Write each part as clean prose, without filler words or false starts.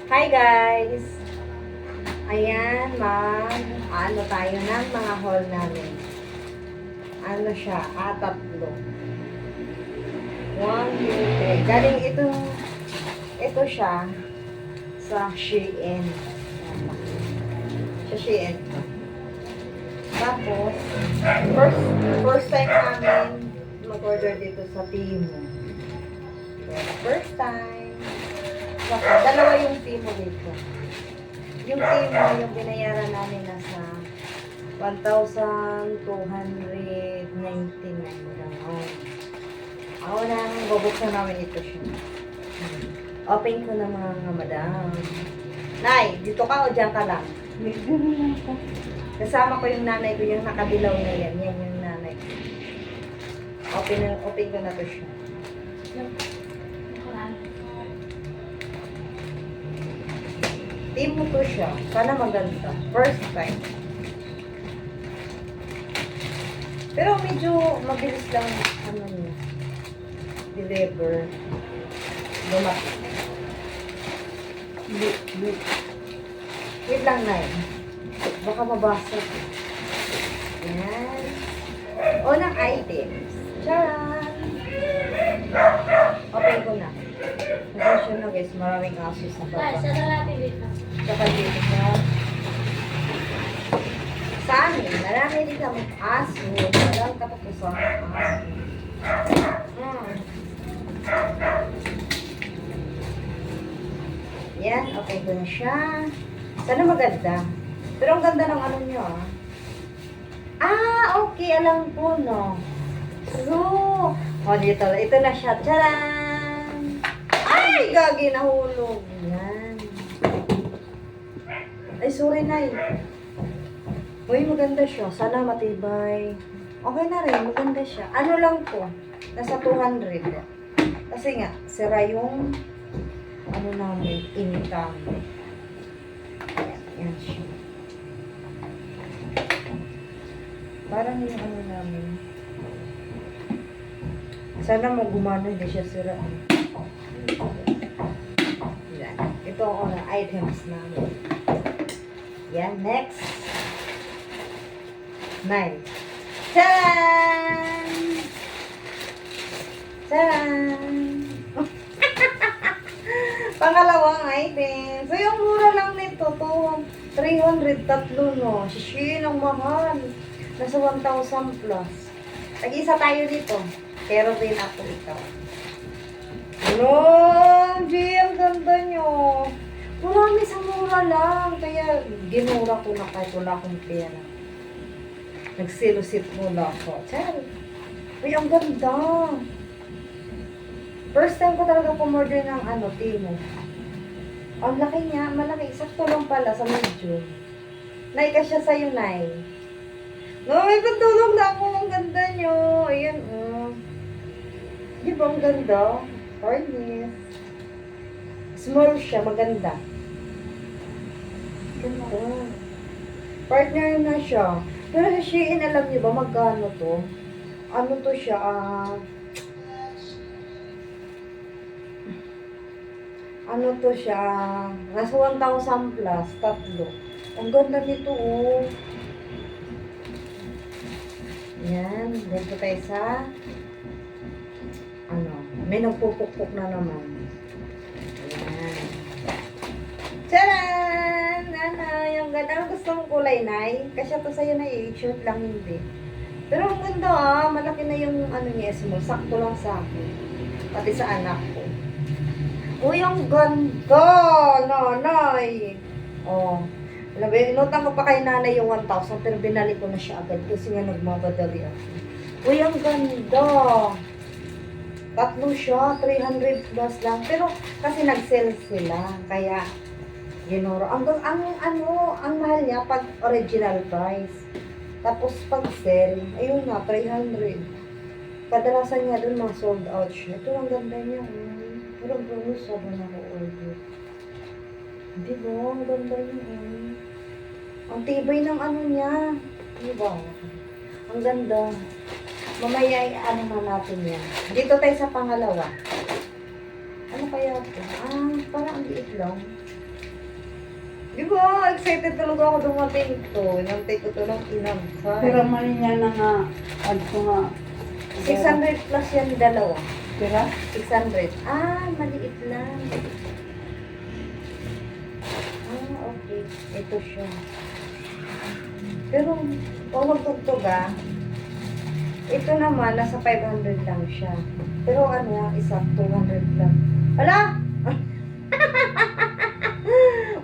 Hi guys! Ayan, ano tayo ng mga haul namin. Ano siya? Tatlo. 1, 2, 3. Galing ito siya sa Shein. Sa Shein. Tapos, first time namin mag-order dito sa Temu. First time. Dalawa yung Temu dito. Yung Temu, yung binayaran namin nasa 1,299 lang. Ako na bubuksan namin ito siya. Open ko na mga madam. Nay, dito ka o dyan ka lang? Kasama ko yung nanay ko, yung nakadilaw na yan. Yan yung nanay ko. Open ko na to siya. Temu to siya. Sana maganda. First time. Pero medyo mabilis lang ano niya. Deliver. Dumating. Wait lang na yun. Baka mabasa. Yan. Unang items. Charan! Open ko na. Pasensya na guys, maraming aso sa baba. Saka dito siya. Sa amin, marami din kami aso. Walang katapusan ng aso. Yan, okay ko na siya. Sana maganda. Pero ang ganda ng ano nyo, okay, alam ko, no. So, dito, ito na siya. Charan! Ay, gagi, nahulog. Yan. Ay, sorry, Nay. Uy, maganda siya. Sana matibay. Okay na rin, maganda siya. Ano lang po? Nasa 200. Kasi nga, sira yung ano namin, income. Yan siya. Parang yung ano namin. Sana mo gumano, hindi siya sira. Yan. Ito ang items namin. Yan, next. Knife. Tadaan! Tadaan! Pangalawang item. So, yung mura lang nito, 300 tatlo, no? Shishi, ang mahal. Nasa 1,000 plus. Nag-isa tayo dito. Pero din ako ikaw. Ano? G, ang ganda nyo. Marami sa mura lang. Kaya, ginura ko na kahit wala akong pera. Nagsilusit muna ako. Chal. Uy, ang ganda. First time ko talaga pumorder ng Temu. Ang laki niya, malaki. Sakto lang pala sa medyo. Naika siya sa'yo, Nay. No, may patulong na ako. Ang ganda nyo. Ayan, Di ba ang ganda? Fairness. Small siya, maganda. Ganda. Partner na siya. Pero sa Shein, alam niyo ba magkano to? Ano to siya? Ano to siya? Nasa 1,000 plus, tatlo. Ang ganda nito, Yan, dito tayo sa may nagpupukpuk na naman. Ayan. Charan! Yung ganda. Ano gusto mong kulay, Nay? Kasi ito sa'yo na shirt lang hindi. Pero ang ganda, malaki na yung niya, small. Sakto lang sa akin. Pati sa anak ko. Uy, ang ganda! Nanay! Alam mo, inutang ko pa kay nanay yung 1,000 pero binalik ko na siya agad kasi nga nagmamadali ako. Uy, ang ganda! Tatlo siya, 300 plus lang. Pero kasi nag-sell sila. Kaya, ginuro. Ang mahal niya pag original price. Tapos pag sell, ayun na, 300. Kadalasan niya dun mga sold out siya. Ito ang ganda niya. Pero ang bonus, sobrang ako-order. Di ba? Ang ganda niya. Ang tibay ng niya. Di ba? Ang ganda. Mamaya na natin yan. Dito tayo sa pangalawa. Ano kaya ito? Parang ang liit lang. Di ba? Excited talaga ako dumating to. Inantay ko to ng Pero inantay. mali niya na nga, adto nga. 600 plus yan dalawa. Pera? 600. Ah, maliit lang. Ah, okay. Ito siya. Pero, kung magtugtog ito naman, nasa 500 lang siya. Pero ano yan, isa, 200 lang. Hala!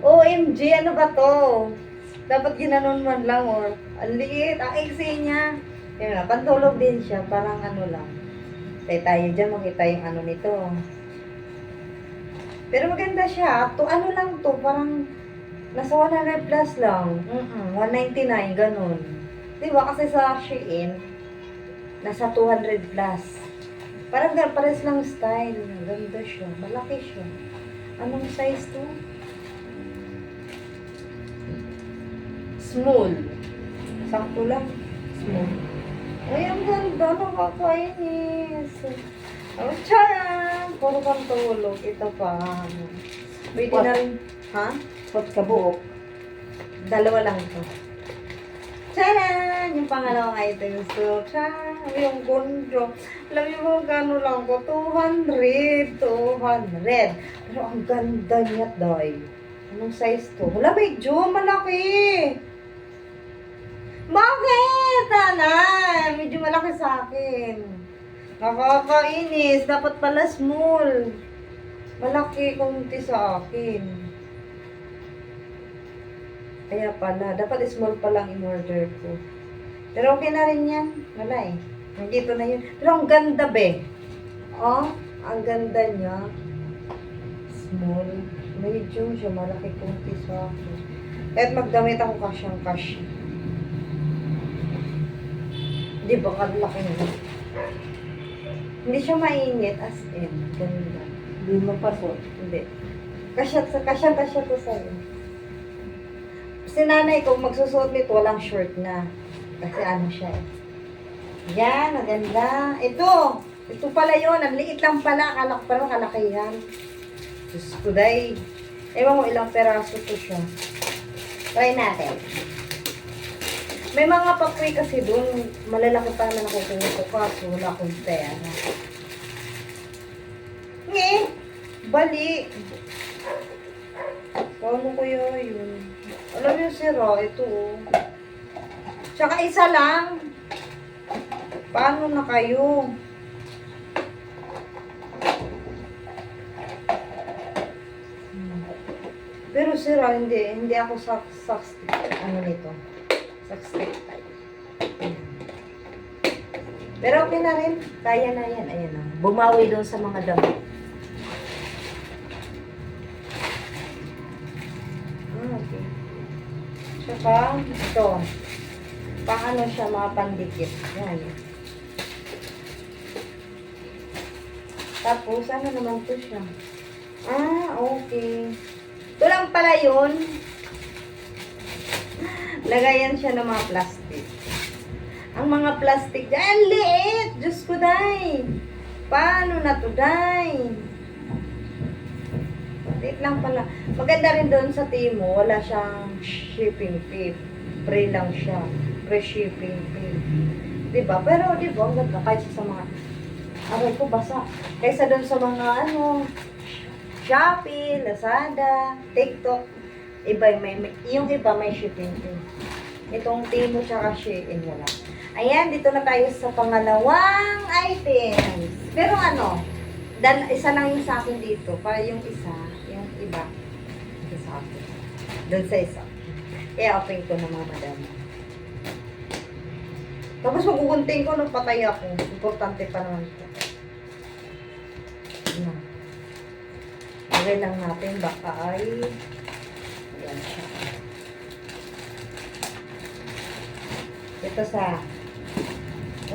OMG, ano ba to? Dapat ginanon man lang or ang liit, ang iksi niya. Yan nga, pantulog din siya, parang ano lang. Tayo dyan, makita yung ano nito. Pero maganda siya, to ano lang to, parang nasa 100 plus lang. 199, ganun. Diba? Kasi sa Shein, nasa 200 plus. Parang pares lang style. Ganda siya. Malaki siya. Anong size to? Small. Sakto lang. Small. Ay, ang ganda. Nakakainis. Oh, charang! Puro kang tulog. Ito pa. Pwede na rin. Ha? Pot ka buok. Dalawa lang to. Charan! Yung pangalawang item. So, charan! Yung gondo. Alam niyo mo, gano'n lang ko? 200. 200. Pero ang ganda niya, day. Anong size to? Wala, medyo malaki. Bakit? Anay? Medyo malaki sa akin. Nakakainis. Dapat pala small. Malaki kunti sa akin. Kaya pala. Dapat small pa lang in-order ko. Pero okay na rin yan. Wala eh. Nandito na yun. Pero ang ganda be. Oh, ang ganda niya. Small. Medyo siya malaki kunti sa akin. Kahit magdamit ako kasyang-kasya. Di ba kalaki na? Hindi siya mainit as in. Ganda. Hindi mapasok. Hindi. Kasya to sa'yo. Si nanay ko, magsusuot nito, walang short na. Kasi ano siya eh. Yan, maganda. Ito pala yun. Ang liit lang pala. Akala ko pala kalakihan. Diyos ko, day. Ewan mo ilang peraso to siya. Try natin. May mga papoy kasi doon. Malalaki pa naman ako kung ito kaso wala akong pera. Nge! Bali! Paano kaya yun? Alam niyo sira, ito oh. Tsaka isa lang. Paano na kayo? Pero sira, hindi ako ano nito. Stick type. Pero okay na rin. Kaya na yan. Ayan na. Bumawi doon sa mga damit. Okay. Saka, ito. Paano siya mga pandikit. Yan. Tapos, ano naman to siya? Okay. Ito lang pala yun. Lagayan siya ng mga plastic. Ang mga plastic dyan, liit! Diyos ko, day! Paano na to, day? Liit lang pala. Maganda rin doon sa Timo, wala siyang shipping fee. Free lang siya. Free shipping fee. Diba? Pero, diba, ang ganda kahit sa mga, aray ko, basa. Kaysa doon sa mga, Shopee, Lazada, TikTok, yung iba may shipping fee. Itong Timo tsaka Shein wala. Ayan, dito na tayo sa pangalawang items. Pero isa lang yung sa akin dito. Para yung isa, yung iba, ito sa akin. Doon sa isa. Kaya open ko na mga madam. Tapos magugunting ko nung patay ako. Importante pa naman ito. Ayan. Lagay lang natin, baka ay ayan siya. Ito sa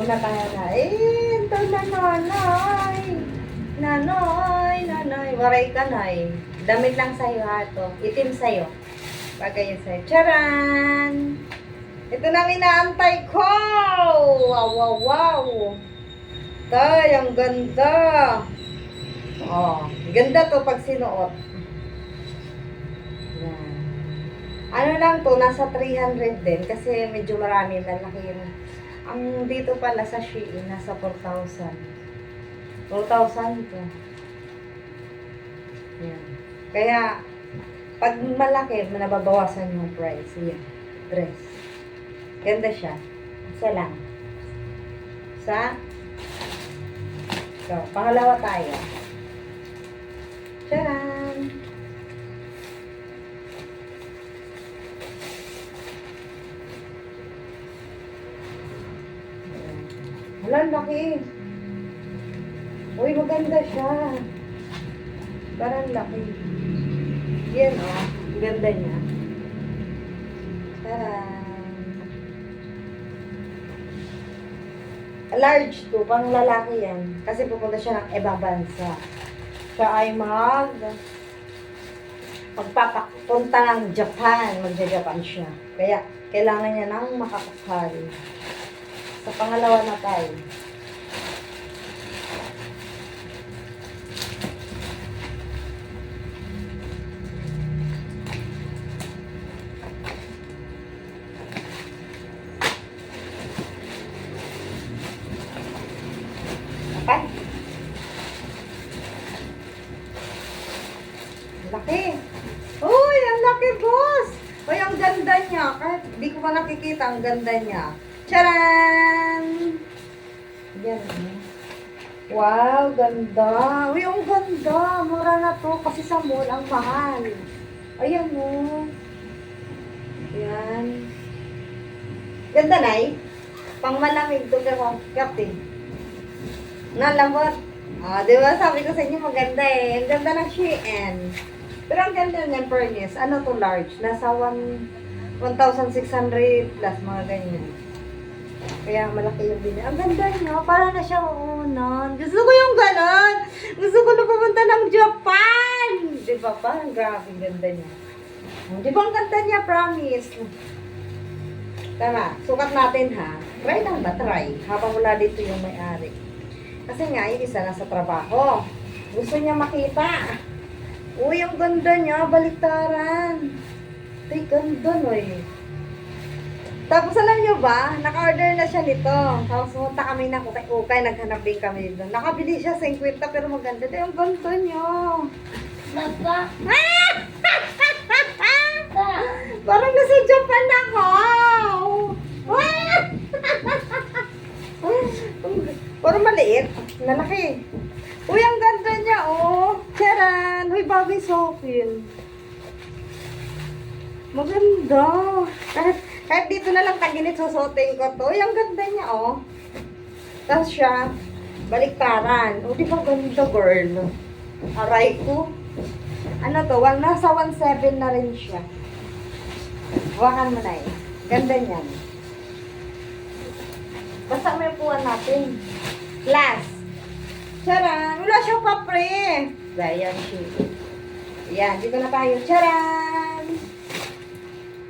una tayo na. Ito nanay. Waray ka nay. Damit lang sa'yo ha ito. Itim sa'yo. Bagay yun sa'yo. Charan! Ito na inaantay ko! Wow! Tay, ang ganda! Oh, ganda to pag sinuot. Yan. Ano lang to, nasa 300 din kasi medyo marami malaki yun. Ang dito pala sa Shein, nasa 4,000. 4,000 to. Yan. Kaya, pag malaki, nababawasan yung price. Yan. Dress. Ganda siya. Isa lang. So, pangalawa tayo. Tcharan! Hala, laki. Uy, maganda siya. Parang laki. Yan, oh. Ang ganda niya. Taran. Large to, pang lalaki yan. Kasi pupunta siya ng ibang bansa. Siya ay magpapapunta ng Japan. Magja-Japan siya. Kaya, kailangan niya ng makakakari. Sa pangalawa na tayo. Okay? Laki. Uy, ang laki, boss! Uy, ang ganda niya. Kahit di ko pa nakikita, ang ganda niya. Charan! Yan. Wow, ganda. Uy, ang ganda. Mura na to kasi sa mall ang mahal. Ayan o. Yan. Ganda, Nay. Pang malamig to kapte. Nalambot. Ah, di ba? Sabi ko sa inyo maganda eh. Ang ganda ng Shein. Pero ang ganda niyan, fairness. Ano to large? Nasa 1,600 plus mga ganyan. Kaya malaki yung binili. Ang ganda niya. Para na siya uunan. Gusto ko yung ganon. Gusto ko na pumunta ng Japan. Di ba? Parang grabe ang ganda niya. Di ba ang ganda niya? Promise. Tama. Sukat natin ha. Try lang ba? Try. Habang wala dito yung may-ari. Kasi nga, yung isa nasa trabaho. Gusto niya makita. Uy, ang ganda niya. Baliktaran. Ay, ganda no eh. Tapos alam nyo ba, naka-order na siya nito. Tapos pumunta kami ng ukay-ukay, naghanap din kami doon. Nakabili siya 50 pero maganda. Ito yung ganito nyo. Basta. Parang nasa Japan ako. Parang maliit. Nalaki. Uy, ang ganda niya, oh. Charan. Uy, bagay sa akin. Maganda. Kahit dito na lang taginit susuotin ko to. Uy, ang ganda niya, oh. Tapos siya, baliktaran. O, di ba ganda, girl? Aray ko. Ano to? Nasa 1,700 na rin siya. Hawakan mo na eh. Ganda niyan. Basta may upuan natin. Last. Charan! Wala siyang papre. Ayan siya. Ayan, dito na tayo. Charan!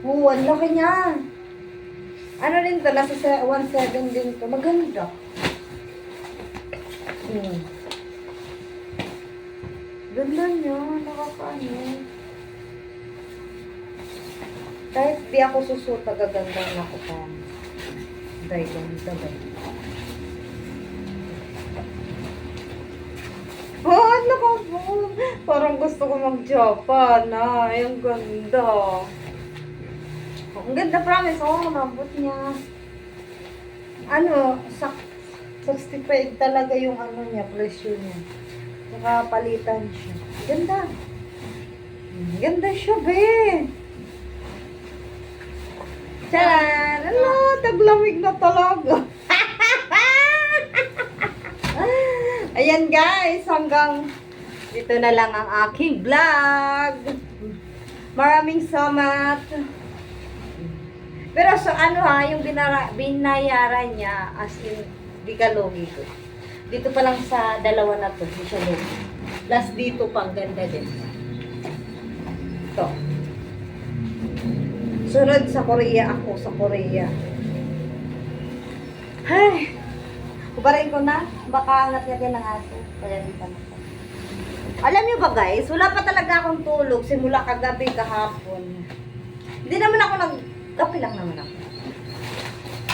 Ang laki niya. Ano rin to? Nasa 1,700 din to. Maganda. Ganda niya. Nakakaano. Kahit di ako susuot, gaganda na ako pa. Dahil ganda ba? Oh, ano ka po? Parang gusto ko mag-Japan. Ay, ang ganda. Ang ganda, promise. Oh, lambot niya. Ano, 65 talaga yung ano niya, presyo niya. Nakapalitan siya. Ganda. Ganda siya, be. Tcharan! Ano, taglamig na talaga. Ayan guys, hanggang dito na lang ang aking vlog. Maraming salamat. Pero so ano ha, yung binayaran niya as in, di ka logi ko. Dito pa lang sa dalawa na to, di siya logi. Plus dito pang ganda din. Ito. Sunod sa Korea ako, sa Korea. Ay, kubarin ko na, baka angat-ngatin ng aso. Kaya di pa na. Alam niyo ba guys, wala pa talaga akong tulog simula kagabi kahapon. Hindi naman ako kape lang naman ako.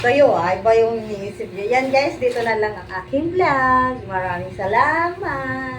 Kayo iba yung iniisip niyo. Yan guys, dito na lang ang aking vlog. Maraming salamat.